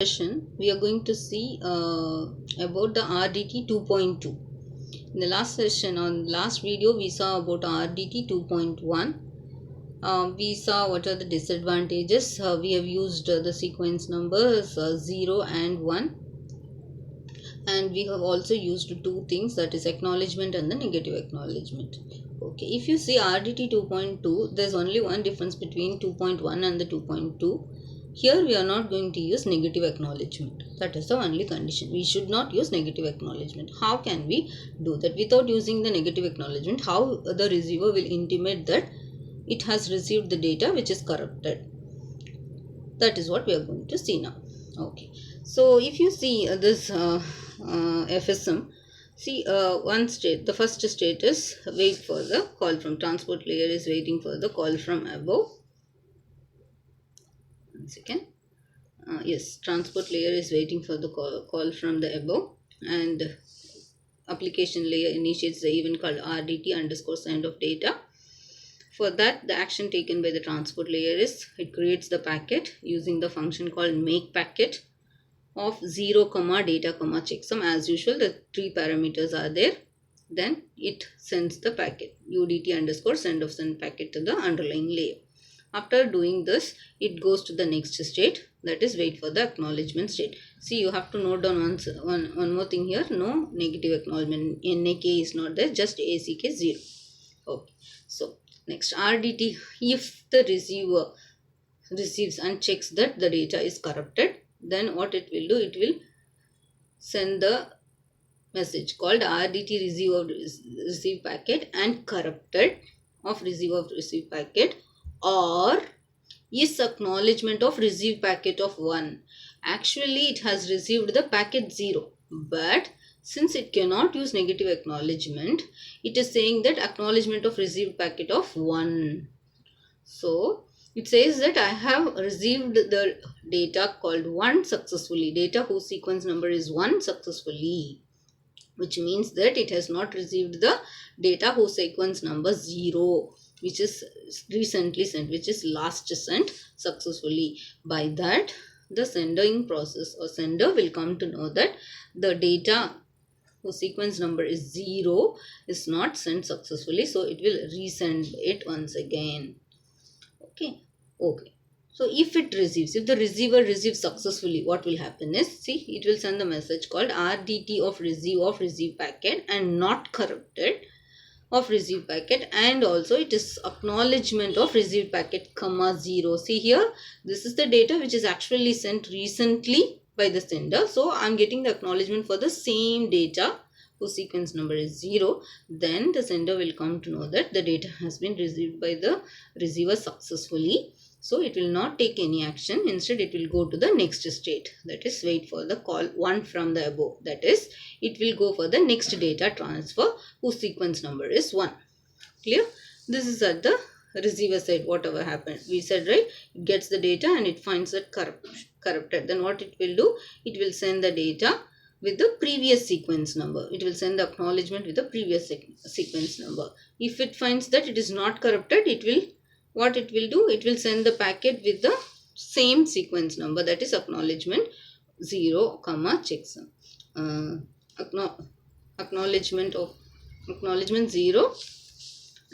Session we are going to see about the RDT 2.2. In the last session, on last video, we saw about RDT 2.1. We saw what are the disadvantages. We have used the sequence numbers 0 and 1, and we have also used two things, that is acknowledgement and the negative acknowledgement. Okay, if you see RDT 2.2, there's only one difference between 2.1 and the 2.2. Here we are not going to use negative acknowledgement. That is the only condition. We should not use negative acknowledgement. How can we do that without using the negative acknowledgement? How the receiver will intimate that it has received the data which is corrupted? That is what we are going to see now. Okay, so if you see this FSM, see one state, the first state is wait for the call from transport layer is waiting for the call from above. One second. Yes, transport layer is waiting for the call from the above, and application layer initiates the event called RDT underscore send of data. For that, the action taken by the transport layer is it creates the packet using the function called make packet of 0, data, checksum. As usual, the three parameters are there. Then it sends the packet UDT underscore send of send packet to the underlying layer. After doing this, it goes to the next state, that is wait for the acknowledgement state. See, you have to note down one more thing here. No negative acknowledgement. NAK is not there, just ACK 0. Okay. So next, RDT, if the receiver receives and checks that the data is corrupted, then what it will do, it will send the message called RDT receive packet and corrupted of receive packet, or is acknowledgement of receive packet of 1. Actually, it has received the packet 0, but since it cannot use negative acknowledgement, it is saying that acknowledgement of received packet of 1. So it says that I have received the data called 1 successfully, data whose sequence number is 1 successfully, which means that it has not received the data whose sequence number 0, which is recently sent, which is last sent successfully. By that, the sending process or sender will come to know that the data whose sequence number is 0 is not sent successfully, so it will resend it once again. Okay. So if the receiver receives successfully, what will happen is, see, it will send the message called RDT of receive packet and not corrupted of receive packet, and also it is acknowledgement of receive packet 0. See here, this is the data which is actually sent recently by the sender. So I'm getting the acknowledgement for the same data whose sequence number is 0. Then the sender will come to know that the data has been received by the receiver successfully. So it will not take any action. Instead, it will go to the next state, that is wait for the call 1 from the above. That is, it will go for the next data transfer whose sequence number is 1. Clear? This is at the receiver side. Whatever happened, we said, right? It gets the data and it finds that corrupted. Then what it will do? It will send the data with the previous sequence number. It will send the acknowledgement with the previous sequence number. If it finds that it is not corrupted, what it will do? It will send the packet with the same sequence number, that is acknowledgement 0, checksum. Acknowledgement 0,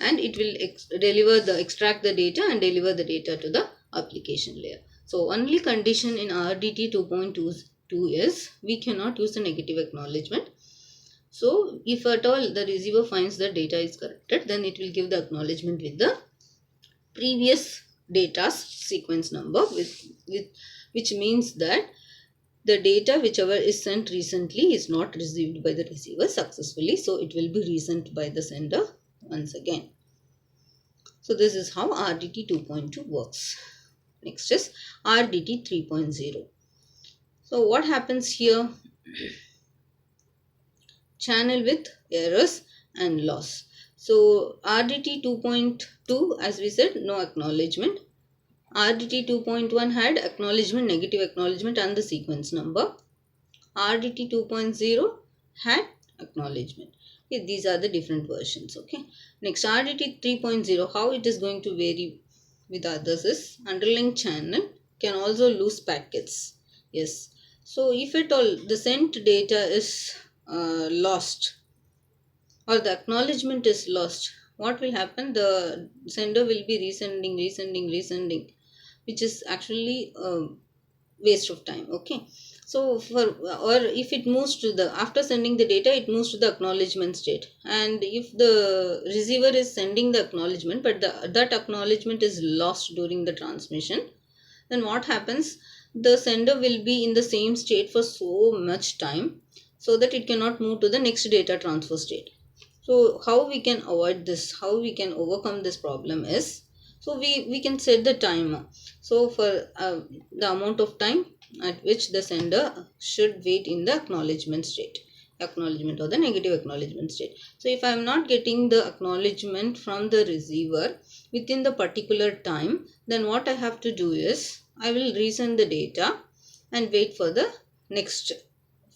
and it will extract the data and deliver the data to the application layer. So only condition in RDT 2.2 is we cannot use the negative acknowledgement. So if at all the receiver finds the data is corrupted, then it will give the acknowledgement with the previous data's sequence number, which means that the data whichever is sent recently is not received by the receiver successfully, so it will be resent by the sender once again. So this is how RDT 2.2 works. Next is RDT 3.0. So what happens here? Channel with errors and loss. So RDT 2.2, as we said, no acknowledgement. RDT 2.1 had acknowledgement, negative acknowledgement and the sequence number. RDT 2.0 had acknowledgement. Okay, these are the different versions. Okay. Next, RDT 3.0, how it is going to vary with others is underlying channel can also lose packets. Yes. So if at all the sent data is lost, or the acknowledgement is lost, what will happen? The sender will be resending, which is actually waste of time. Okay. So for, or if it moves to the, after sending the data, it moves to the acknowledgement state, and if the receiver is sending the acknowledgement but that acknowledgement is lost during the transmission, then what happens? The sender will be in the same state for so much time, so that it cannot move to the next data transfer state. So how we can avoid this, how we can overcome this problem is, so we can set the timer. So for the amount of time at which the sender should wait in the acknowledgement state, acknowledgement or the negative acknowledgement state. So if I am not getting the acknowledgement from the receiver within the particular time, then what I have to do is I will resend the data and wait for the next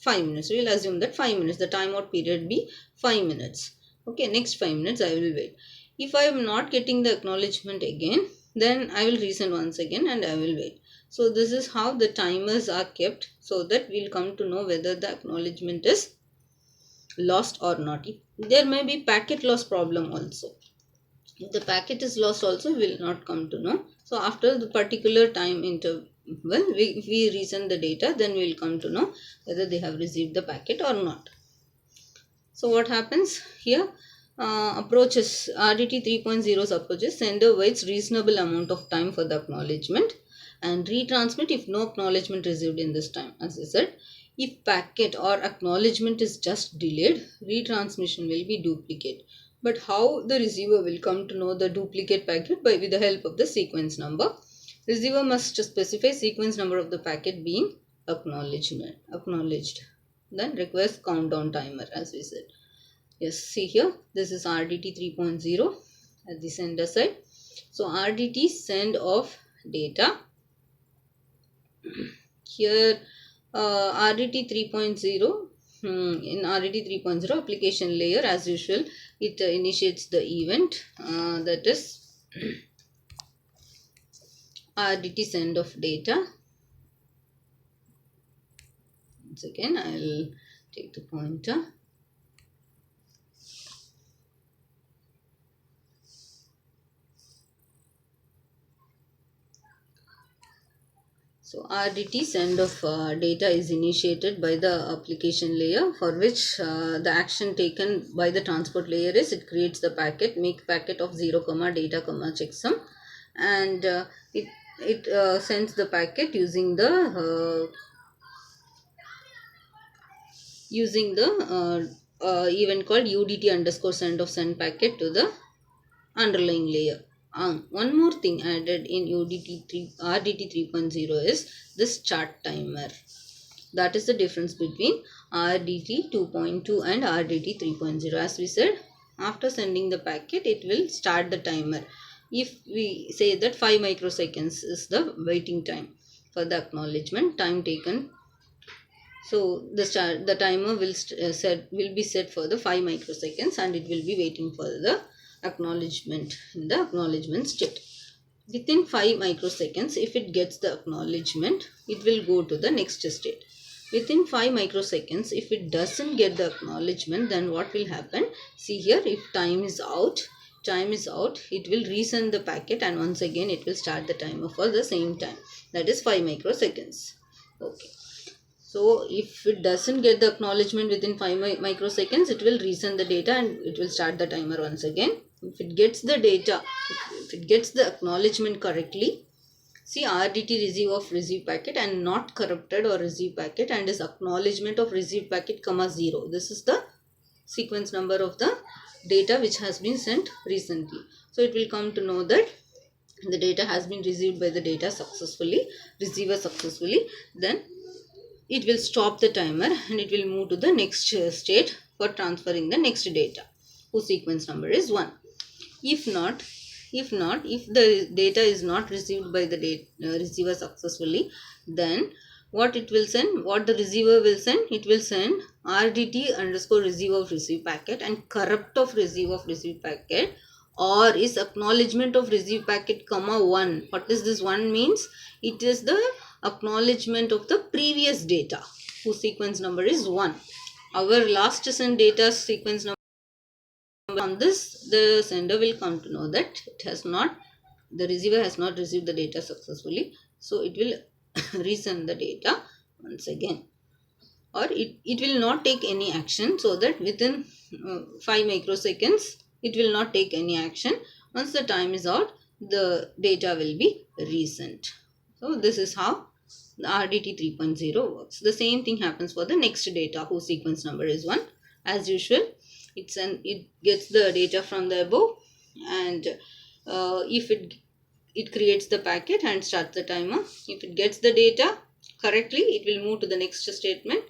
5 minutes. We will assume that 5 minutes, the timeout period be 5 minutes. Okay, next 5 minutes I will wait. If I am not getting the acknowledgement again, then I will resend once again and I will wait. So this is how the timers are kept, so that we'll come to know whether the acknowledgement is lost or not. There may be packet loss problem also. If the packet is lost also, we will not come to know. So after the particular time interval, we resend the data, then we will come to know whether they have received the packet or not. So what happens here? Approaches RDT 3.0's approaches, sender waits reasonable amount of time for the acknowledgement and retransmit if no acknowledgement received in this time. As I said, if packet or acknowledgement is just delayed, retransmission will be duplicate. But how the receiver will come to know the duplicate packet? With the help of the sequence number. Receiver must specify sequence number of the packet being acknowledged. Then request countdown timer, as we said. Yes, see here, this is RDT 3.0 at the sender side. So RDT send of data. Here RDT 3.0, in RDT 3.0 application layer, as usual, it initiates the event, that is RDT send of data. Once again, I will take the pointer. So RDT send of data is initiated by the application layer, for which the action taken by the transport layer is it creates the packet, make packet of 0, data, checksum, and it sends the packet using the event called UDT underscore send of send packet to the underlying layer. One more thing added in RDT 3.0 is this start timer. That is the difference between RDT 2.2 and RDT 3.0. As we said, after sending the packet, it will start the timer. If we say that 5 microseconds is the waiting time for the acknowledgement time taken, so the timer will be set for the 5 microseconds, and it will be waiting for the acknowledgement in the acknowledgement state. Within 5 microseconds, if it gets the acknowledgement, it will go to the next state. Within 5 microseconds, if it doesn't get the acknowledgement, then what will happen? See here, if time is out, it will resend the packet, and once again it will start the timer for the same time, that is 5 microseconds. Okay. So if it doesn't get the acknowledgement within 5 microseconds, it will resend the data and it will start the timer once again. If it gets the data, if it gets the acknowledgement correctly, see RDT receive of received packet and not corrupted or received packet, and is acknowledgement of received packet, 0. This is the sequence number of the data which has been sent recently. So it will come to know that the data has been received by the receiver successfully. Then it will stop the timer and it will move to the next state for transferring the next data, whose sequence number is 1. If the data is not received by the receiver successfully, then what the receiver will send? It will send RDT underscore receive of receive packet and corrupt of receive of receive packet, or is acknowledgement of receive packet, 1. What is this 1 means? It is the acknowledgement of the previous data whose sequence number is 1. Our last sent data sequence number. On this, the sender will come to know that the receiver has not received the data successfully, so it will resend the data once again, or it will not take any action, so that within 5 microseconds it will not take any action. Once the time is out, the data will be resent. So this is how the RDT 3.0 works. The same thing happens for the next data whose sequence number is 1. As usual, it gets the data from the above, and if it creates the packet and starts the timer. If it gets the data correctly, it will move to the next statement.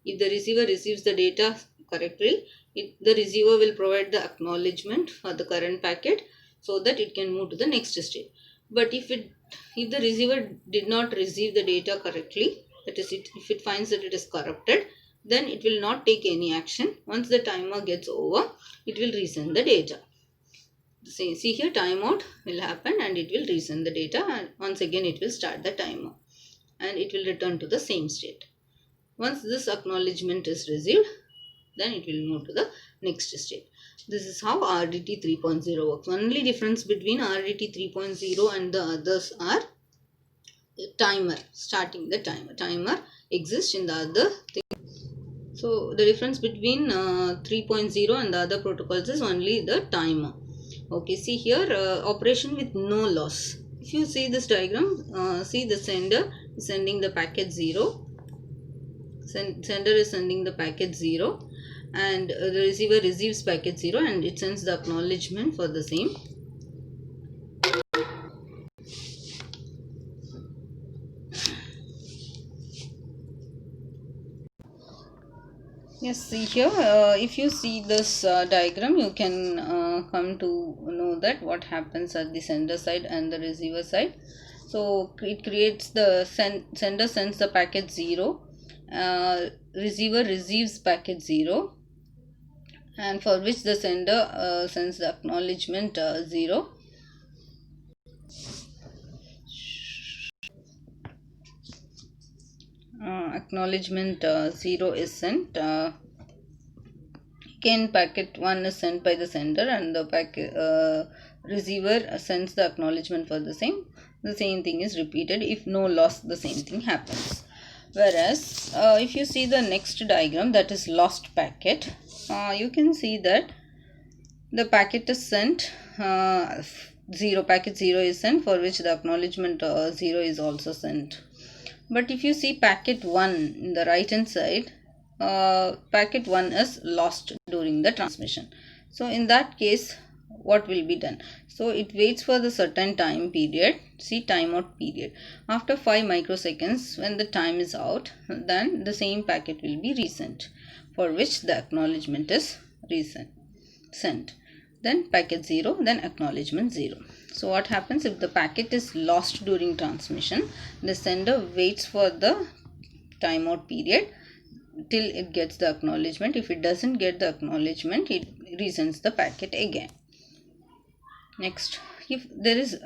If the receiver receives the data correctly, the receiver will provide the acknowledgement for the current packet so that it can move to the next state. But if the receiver did not receive the data correctly, that is, if it finds that it is corrupted, then it will not take any action. Once the timer gets over, it will resend the data. See here, timeout will happen and it will resend the data, and once again it will start the timer and it will return to the same state. Once this acknowledgement is received, then it will move to the next state. This is how RDT 3.0 works. Only difference between RDT 3.0 and the others are timer, starting the timer. Timer exists in the other thing. So the difference between 3.0 and the other protocols is only the timer. Okay, see here, operation with no loss. If you see this diagram, see the sender is sending the packet 0. Sender is sending the packet 0, and the receiver receives packet 0 and it sends the acknowledgement for the same. Yes, see here, if you see this diagram, you can come to know that what happens at the sender side and the receiver side. So it creates the sender sends the packet 0, receiver receives packet 0, and for which the sender sends the acknowledgement 0. Acknowledgement 0 is sent. Again, packet 1 is sent by the sender and the receiver sends the acknowledgement for the same. The same thing is repeated. If no loss, the same thing happens. Whereas, if you see the next diagram, that is lost packet, you can see that the packet is sent, packet 0 is sent, for which the acknowledgement 0 is also sent. But if you see packet 1 in the right hand side, packet 1 is lost during the transmission. So in that case, what will be done? So it waits for the certain time period. See, timeout period. After 5 microseconds, when the time is out, then the same packet will be resent, for which the acknowledgement is sent. Then packet 0, then acknowledgement 0. So what happens if the packet is lost during transmission? The sender waits for the timeout period till it gets the acknowledgement. If it doesn't get the acknowledgement, it resends the packet again. Next, if there is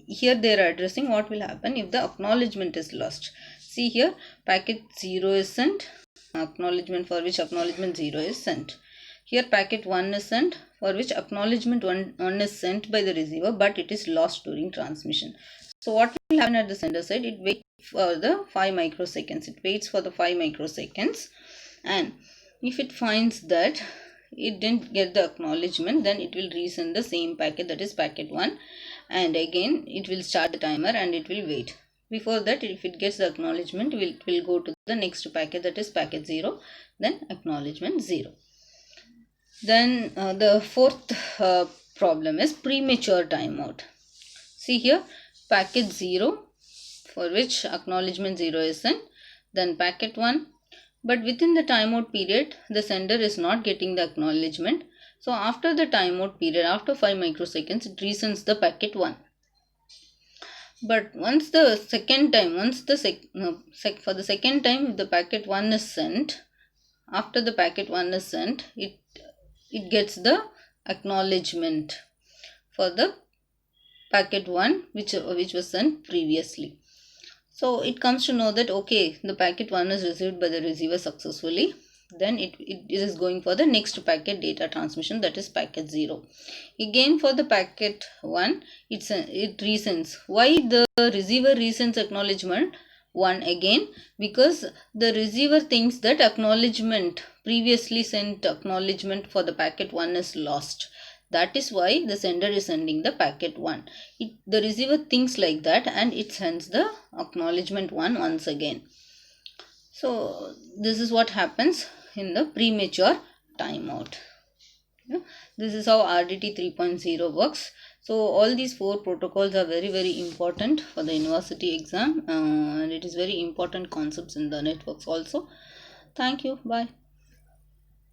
here they are addressing what will happen if the acknowledgement is lost. See here, packet 0 is sent, acknowledgement for which acknowledgement 0 is sent. Here packet 1 is sent, for which acknowledgement 1 is sent by the receiver, but it is lost during transmission. So what will happen at the sender side? It waits for the 5 microseconds. It waits for the 5 microseconds, and if it finds that it didn't get the acknowledgement, then it will resend the same packet, that is packet 1, and again it will start the timer and it will wait. Before that, if it gets the acknowledgement, it will go to the next packet, that is packet 0, then acknowledgement 0. Then the fourth problem is premature timeout. See here, packet 0, for which acknowledgement 0 is sent, then packet 1, but within the timeout period, the sender is not getting the acknowledgement. So after the timeout period, after 5 microseconds, it resends the packet 1. But once the second time, for the second time, if the packet 1 is sent, after the packet 1 is sent, it gets the acknowledgement for the packet 1 which was sent previously. So it comes to know that okay, the packet 1 is received by the receiver successfully, then it is going for the next packet data transmission, that is packet 0. Again for the packet 1, it resends. Why the receiver resends acknowledgement 1 again? Because the receiver thinks that acknowledgement, previously sent acknowledgement for the packet 1 is lost. That is why the sender is sending the packet 1. The receiver thinks like that and it sends the acknowledgement 1 once again. So this is what happens in the premature timeout. This is how RDT 3.0 works. So all these 4 protocols are very very important for the university exam, and it is very important concepts in the networks also. Thank you. Bye.